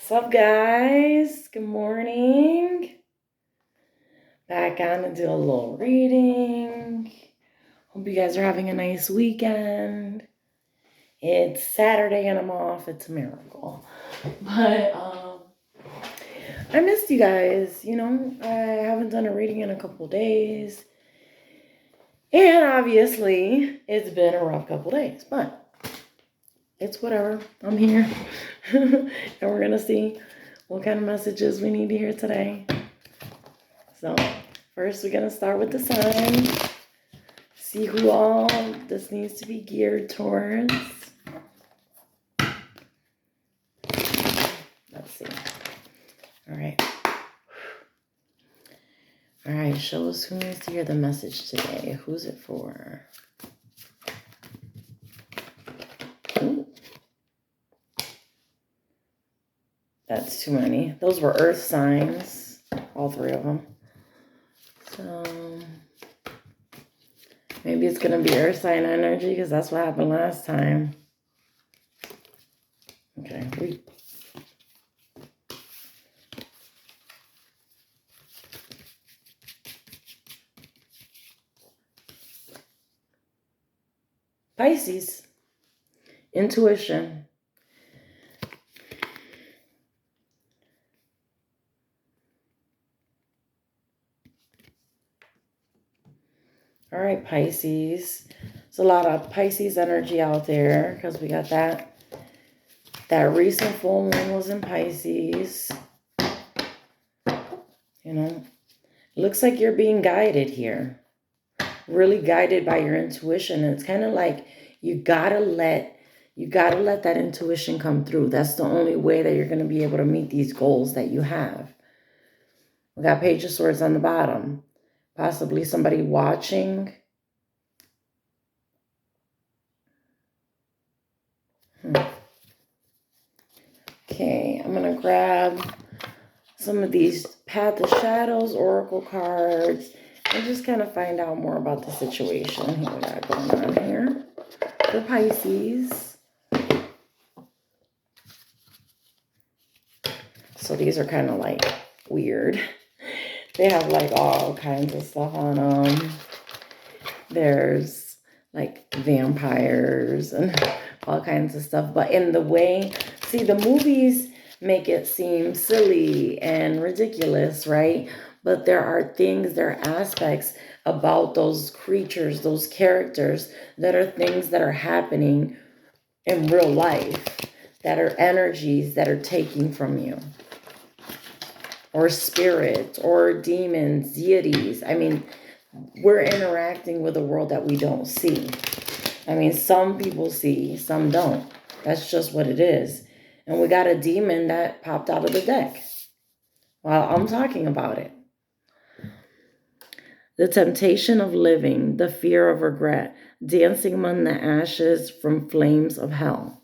What's up, guys? Good morning. Back on to do a little reading. Hope you guys are having a nice weekend. It's Saturday and I'm off. It's a miracle. But I missed you guys. I haven't done a reading in a couple days. And obviously, it's been a rough couple days. But it's whatever. I'm here. And we're going to see what kind of messages we need to hear today. So first we're going to start with the sign. See who all this needs to be geared towards. Let's see. All right. All right, show us who needs to hear the message today. Who's it for? Ooh. That's too many. Those were earth signs, all three of them. So maybe it's going to be earth sign energy because that's what happened last time. Okay. Pisces, intuition. All right, Pisces. There's a lot of Pisces energy out there because we got that recent full moon was in Pisces. It looks like you're being guided here. Really guided by your intuition. And it's kind of like you gotta let that intuition come through. That's the only way that you're going to be able to meet these goals that you have. We got Page of Swords on the bottom. Possibly somebody watching. Okay, I'm going to grab some of these Path of Shadows Oracle cards and just kind of find out more about the situation here we got going on here for Pisces. So these are kind of like weird. They have like all kinds of stuff on them. There's like vampires and all kinds of stuff. But in the way, see, the movies make it seem silly and ridiculous, right? But there are aspects about those creatures, those characters, that are things that are happening in real life, that are energies that are taking from you. Or spirits, or demons, deities. I mean, we're interacting with a world that we don't see. I mean, some people see, some don't. That's just what it is. And we got a demon that popped out of the deck while I'm talking about it. The temptation of living, the fear of regret, dancing among the ashes from flames of hell.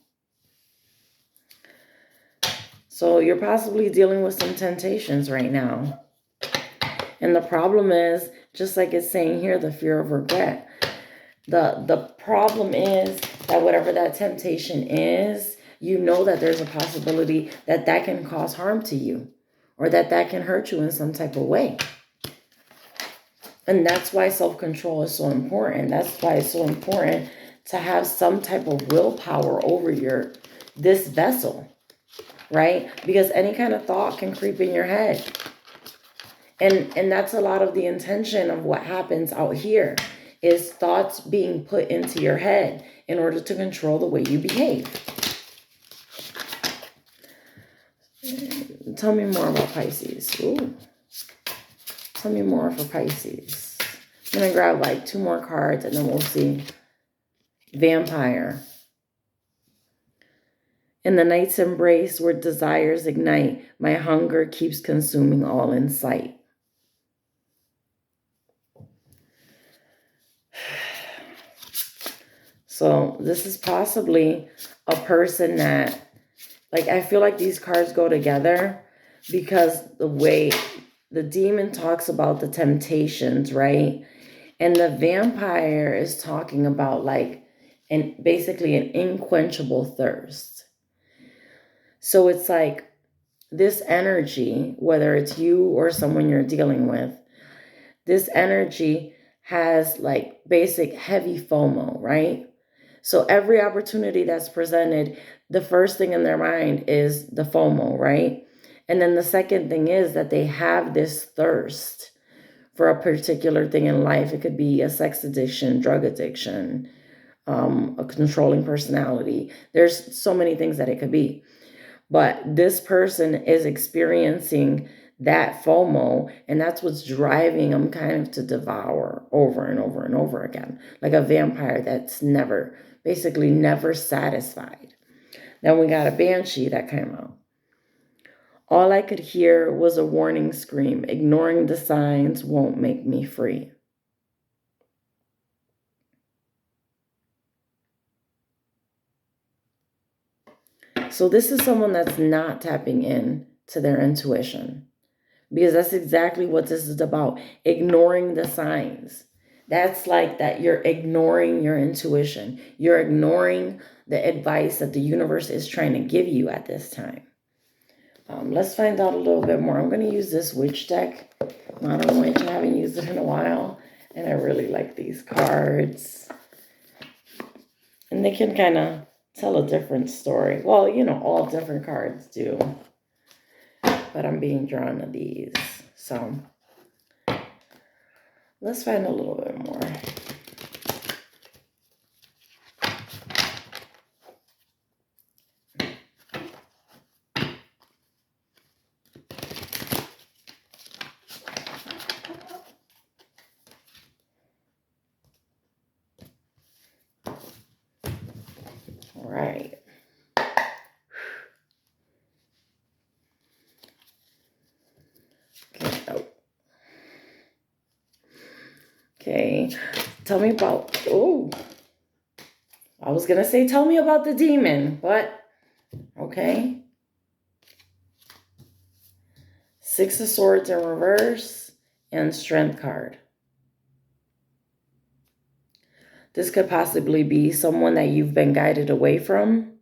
So you're possibly dealing with some temptations right now. And the problem is, just like it's saying here, the fear of regret. The problem is that whatever that temptation is, you know that there's a possibility that that can cause harm to you, or that can hurt you in some type of way. And that's why self-control is so important. That's why it's so important to have some type of willpower over this vessel, right? Because any kind of thought can creep in your head. And that's a lot of the intention of what happens out here, is thoughts being put into your head in order to control the way you behave. Tell me more about Pisces. Ooh. Tell me more for Pisces. I'm going to grab like 2 more cards and then we'll see. Vampire. In the night's embrace where desires ignite, my hunger keeps consuming all in sight. So this is possibly a person that, like, I feel like these cards go together because the way the demon talks about the temptations, right? And the vampire is talking about like basically an unquenchable thirst. So it's like this energy, whether it's you or someone you're dealing with, this energy has like basic heavy FOMO, right? So every opportunity that's presented, the first thing in their mind is the FOMO, right? And then the second thing is that they have this thirst for a particular thing in life. It could be a sex addiction, drug addiction, a controlling personality. There's so many things that it could be. But this person is experiencing that FOMO, and that's what's driving them kind of to devour over and over and over again, like a vampire that's basically never satisfied. Then we got a banshee that came out. All I could hear was a warning scream. Ignoring the signs won't make me free. So this is someone that's not tapping in to their intuition, because that's exactly what this is about. Ignoring the signs. That's like that you're ignoring your intuition. You're ignoring the advice that the universe is trying to give you at this time. Let's find out a little bit more. I'm going to use this witch deck. Modern Witch. I haven't used it in a while, and I really like these cards. And they can kind of tell a different story. Well, all different cards do. But I'm being drawn to these. So let's find a little bit more. All right. Okay. Tell me about, I was going to say, tell me about the demon, but okay. Six of Swords in reverse and Strength card. This could possibly be someone that you've been guided away from,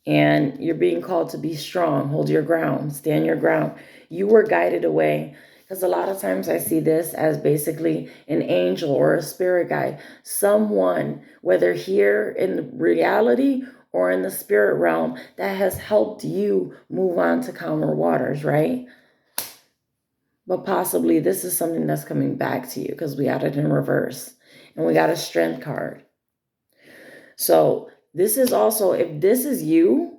and you're being called to be strong, hold your ground, stand your ground. You were guided away, because a lot of times I see this as basically an angel or a spirit guide. Someone, whether here in reality or in the spirit realm, that has helped you move on to calmer waters, right? But possibly this is something that's coming back to you, because we got it in reverse. And we got a Strength card. So this is also, if this is you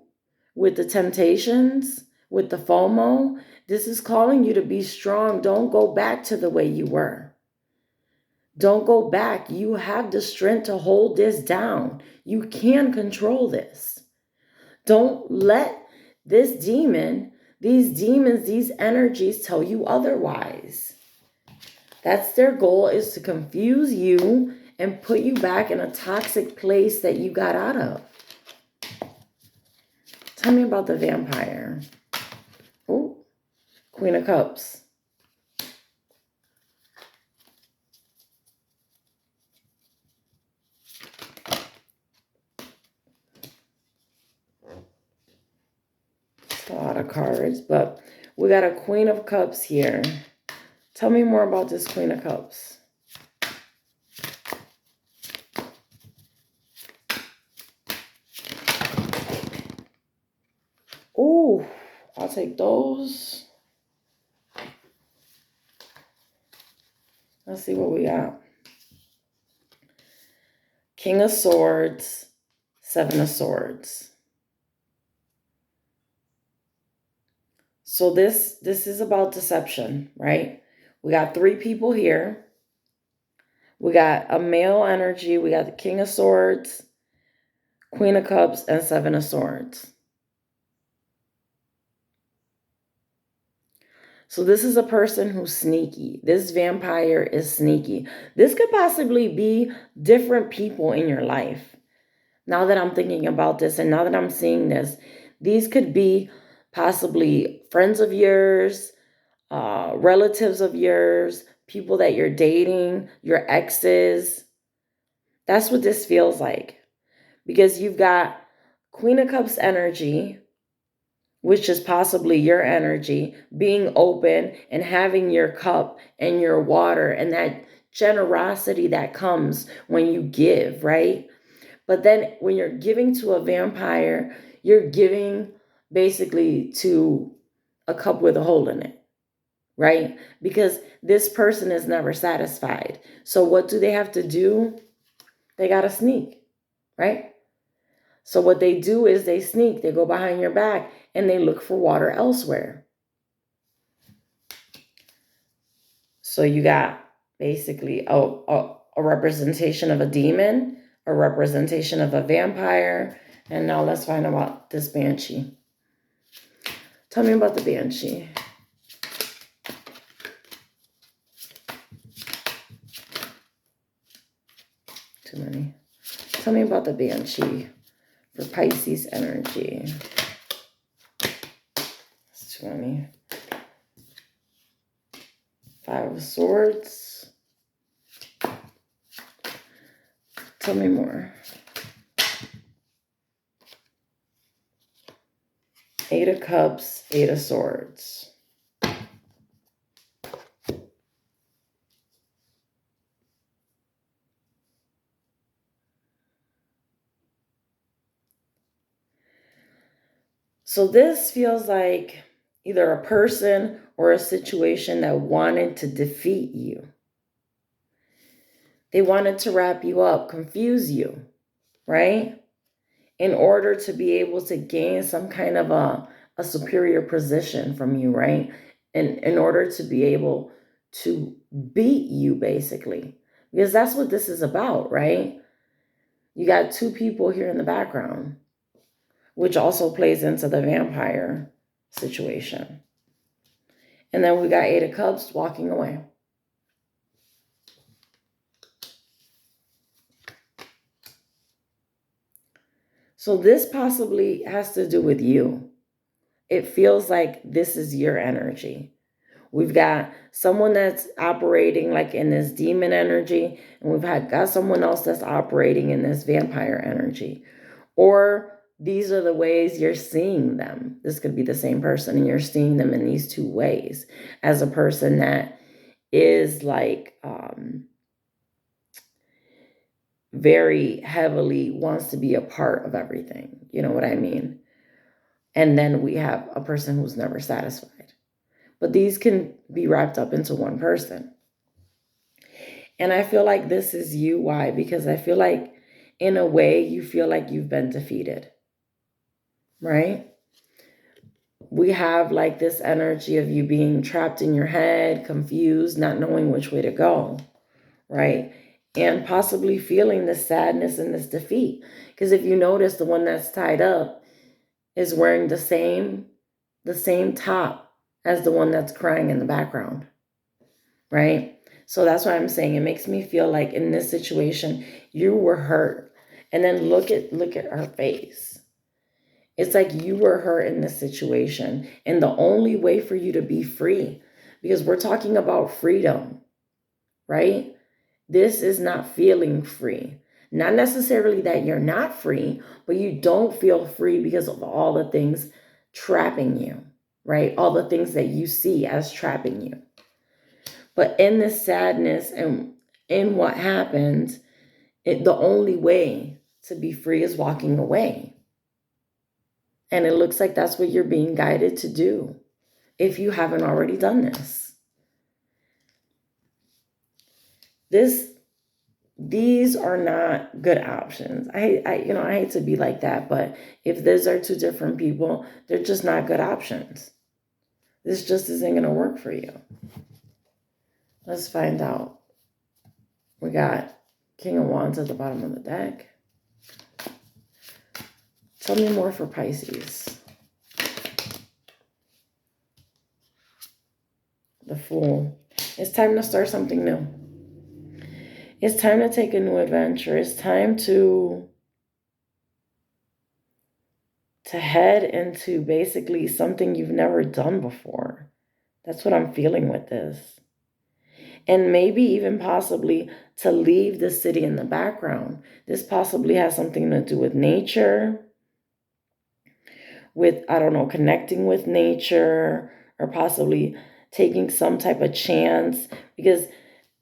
with the temptations, with the FOMO, this is calling you to be strong. Don't go back to the way you were. Don't go back. You have the strength to hold this down. You can control this. Don't let this demon, these demons, these energies tell you otherwise. That's their goal, is to confuse you and put you back in a toxic place that you got out of. Tell me about the vampire. Oh, Queen of Cups. It's a lot of cards, but we got a Queen of Cups here. Tell me more about this Queen of Cups. Oh, I'll take those. Let's see what we got. King of Swords, Seven of Swords. So this is about deception, right? We got three people here. We got a male energy. We got the King of Swords, Queen of Cups, and Seven of Swords. So this is a person who's sneaky. This vampire is sneaky. This could possibly be different people in your life. Now that I'm thinking about this and now that I'm seeing this, these could be possibly friends of yours, relatives of yours, people that you're dating, your exes. That's what this feels like. Because you've got Queen of Cups energy which is possibly your energy, being open and having your cup and your water and that generosity that comes when you give, right? But then when you're giving to a vampire, you're giving basically to a cup with a hole in it, right? Because this person is never satisfied. So what do they have to do? They got to sneak, right? So what they do is they sneak, they go behind your back and they look for water elsewhere. So you got basically a representation of a demon, a representation of a vampire. And now let's find out about this banshee. Tell me about the banshee. Too many. Tell me about the banshee for Pisces energy. It's 20. 5 of Swords. Tell me more. 8 of Cups, 8 of Swords. So this feels like either a person or a situation that wanted to defeat you. They wanted to wrap you up, confuse you, right? In order to be able to gain some kind of a superior position from you, right? And in order to be able to beat you, basically. Because that's what this is about, right? You got 2 people here in the background, which also plays into the vampire situation. And then we got 8 of Cups walking away. So this possibly has to do with you. It feels like this is your energy. We've got someone that's operating like in this demon energy, and we've got someone else that's operating in this vampire energy. Or these are the ways you're seeing them. This could be the same person, and you're seeing them in these 2 ways. As a person that is like very heavily wants to be a part of everything. You know what I mean? And then we have a person who's never satisfied. But these can be wrapped up into one person. And I feel like this is you. Why? Because I feel like in a way you feel like you've been defeated, right? We have like this energy of you being trapped in your head, confused, not knowing which way to go, right? And possibly feeling this sadness and this defeat. Because if you notice, the one that's tied up is wearing the same top as the one that's crying in the background, right? So that's why I'm saying it makes me feel like in this situation, you were hurt. And then look at her face. It's like you were hurt in this situation. And the only way for you to be free, because we're talking about freedom, right? This is not feeling free. Not necessarily that you're not free, but you don't feel free because of all the things trapping you, right? All the things that you see as trapping you. But in this sadness and in what happened, the only way to be free is walking away. And it looks like that's what you're being guided to do if you haven't already done this. These are not good options. I hate to be like that, but if these are 2 different people, they're just not good options. This just isn't going to work for you. Let's find out. We got King of Wands at the bottom of the deck. Tell me more for Pisces. The Fool. It's time to start something new. It's time to take a new adventure. It's time to head into basically something you've never done before. That's what I'm feeling with this. And maybe even possibly to leave the city in the background. This possibly has something to do with nature, with, I don't know, connecting with nature, or possibly taking some type of chance, because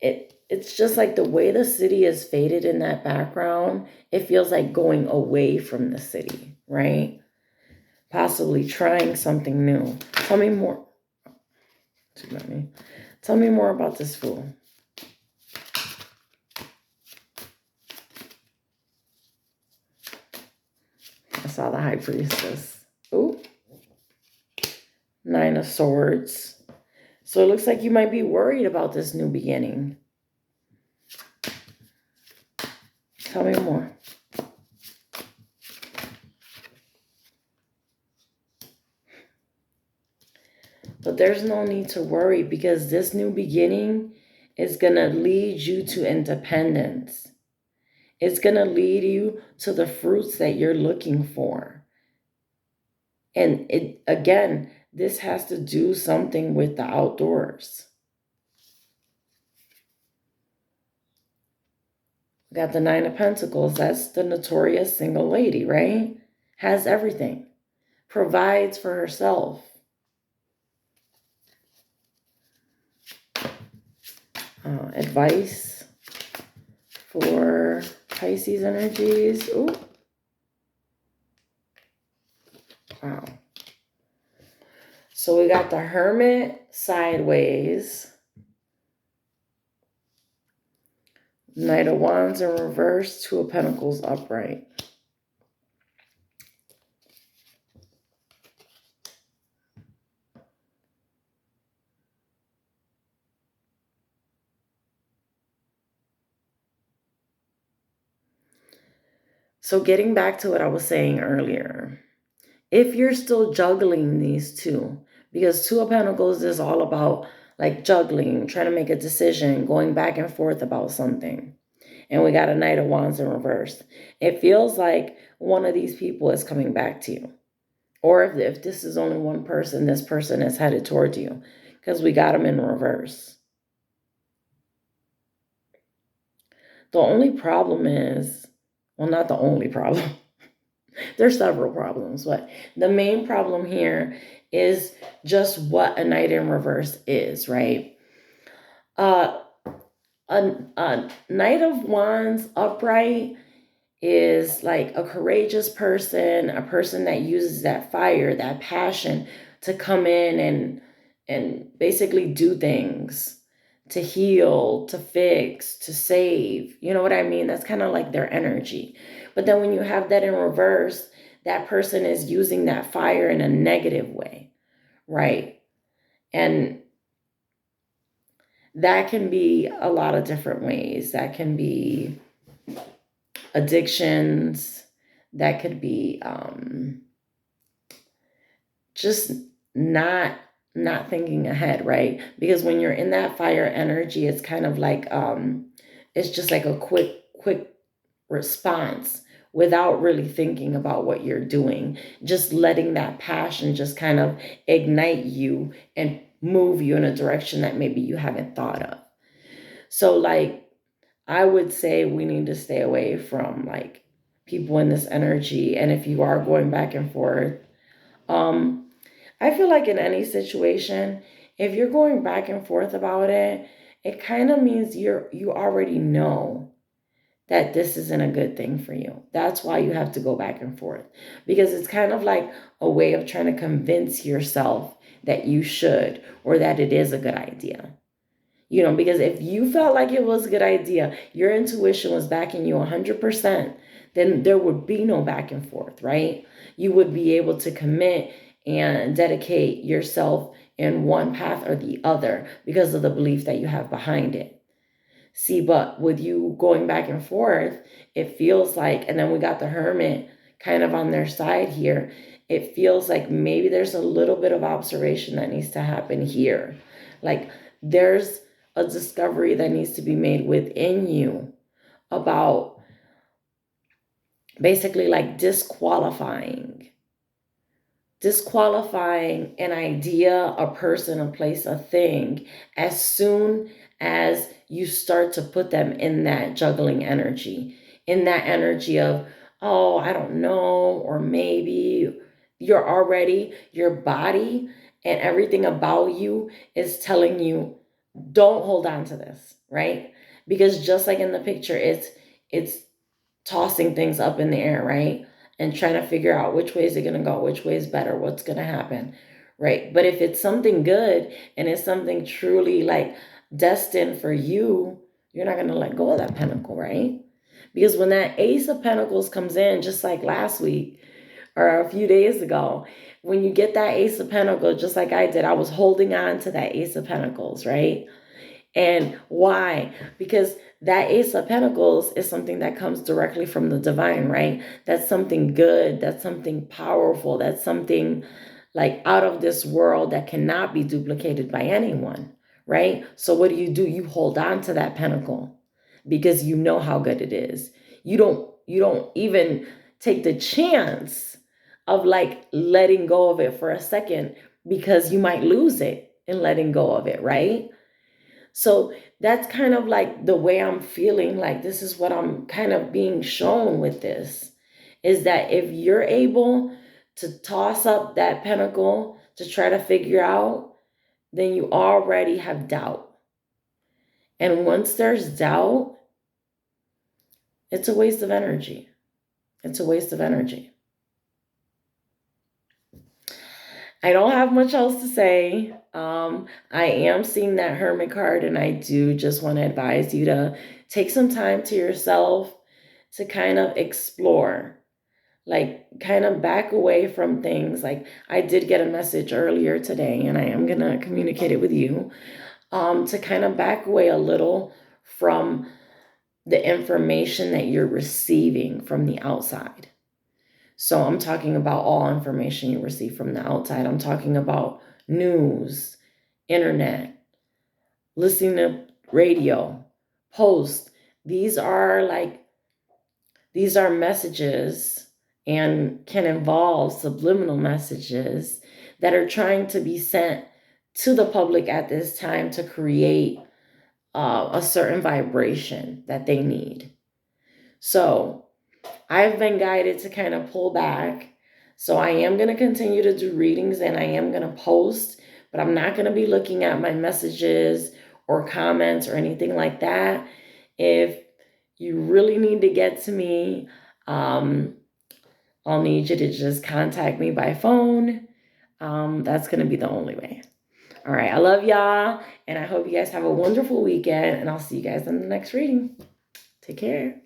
it's just like the way the city is faded in that background, it feels like going away from the city, right? Possibly trying something new. Tell me more. Tell me more about this fool. I saw the High Priestess. Ooh. Nine of Swords. So it looks like you might be worried about this new beginning. Tell me more. But there's no need to worry, because this new beginning is going to lead you to independence. It's going to lead you to the fruits that you're looking for. And it, again, this has to do something with the outdoors. We got the Nine of Pentacles. That's the notorious single lady, right? Has everything. Provides for herself. Advice for Pisces energies. Ooh. Wow. So we got the Hermit sideways. Knight of Wands in reverse. Two of Pentacles upright. So getting back to what I was saying earlier, if you're still juggling these two, because Two of Pentacles is all about like juggling, trying to make a decision, going back and forth about something. And we got a Knight of Wands in reverse. It feels like one of these people is coming back to you. Or if this is only one person, this person is headed towards you, because we got them in reverse. The only problem is, well, not the only problem. There's several problems, but the main problem here is just what a Knight in reverse is, right? A Knight of Wands upright is like a courageous person, a person that uses that fire, that passion to come in and basically do things, to heal, to fix, to save. You know what I mean? That's kind of like their energy. But then when you have that in reverse, that person is using that fire in a negative way, right? And that can be a lot of different ways. That can be addictions. That could be just not thinking ahead, right? Because when you're in that fire energy, it's kind of like it's just like a quick response without really thinking about what you're doing, just letting that passion just kind of ignite you and move you in a direction that maybe you haven't thought of. So like I would say we need to stay away from like people in this energy. And if you are going back and forth, I feel like in any situation, if you're going back and forth about it, it kind of means you already know that this isn't a good thing for you. That's why you have to go back and forth, because it's kind of like a way of trying to convince yourself that you should, or that it is a good idea. You know, because if you felt like it was a good idea, your intuition was backing you 100%, then there would be no back and forth, right? You would be able to commit and dedicate yourself in one path or the other because of the belief that you have behind it. See, but with you going back and forth, it feels like, and then we got the Hermit kind of on their side here. It feels like maybe there's a little bit of observation that needs to happen here. Like there's a discovery that needs to be made within you about basically like disqualifying an idea, a person, a place, a thing, as soon as you start to put them in that juggling energy, in that energy of, oh, I don't know, or maybe, you're already, your body and everything about you is telling you, don't hold on to this, right? Because just like in the picture, it's tossing things up in the air, right? And trying to figure out which way is it going to go, which way is better, what's going to happen, right? But if it's something good and it's something truly like destined for you, you're not going to let go of that pentacle, right? Because when that Ace of Pentacles comes in, just like last week or a few days ago, when you get that Ace of Pentacles, just like I did, I was holding on to that Ace of Pentacles, right? And why? Because that Ace of Pentacles is something that comes directly from the divine, right? That's something good. That's something powerful. That's something like out of this world that cannot be duplicated by anyone, right? So what do? You hold on to that pentacle because you know how good it is. You don't even take the chance of like letting go of it for a second because you might lose it in letting go of it, right? So that's kind of like the way I'm feeling. Like, this is what I'm kind of being shown with this, is that if you're able to toss up that pentacle to try to figure out, then you already have doubt. And once there's doubt, it's a waste of energy. It's a waste of energy. I don't have much else to say. I am seeing that Hermit card, and I do just want to advise you to take some time to yourself to kind of explore, like kind of back away from things. Like, I did get a message earlier today, and I am going to communicate it with you, to kind of back away a little from the information that you're receiving from the outside. So I'm talking about all information you receive from the outside. I'm talking about news, internet, listening to radio, posts. These are messages and can involve subliminal messages that are trying to be sent to the public at this time to create a certain vibration that they need. So I've been guided to kind of pull back. So I am going to continue to do readings and I am going to post, but I'm not going to be looking at my messages or comments or anything like that. If you really need to get to me, I'll need you to just contact me by phone. That's going to be the only way. All right. I love y'all. And I hope you guys have a wonderful weekend. And I'll see you guys in the next reading. Take care.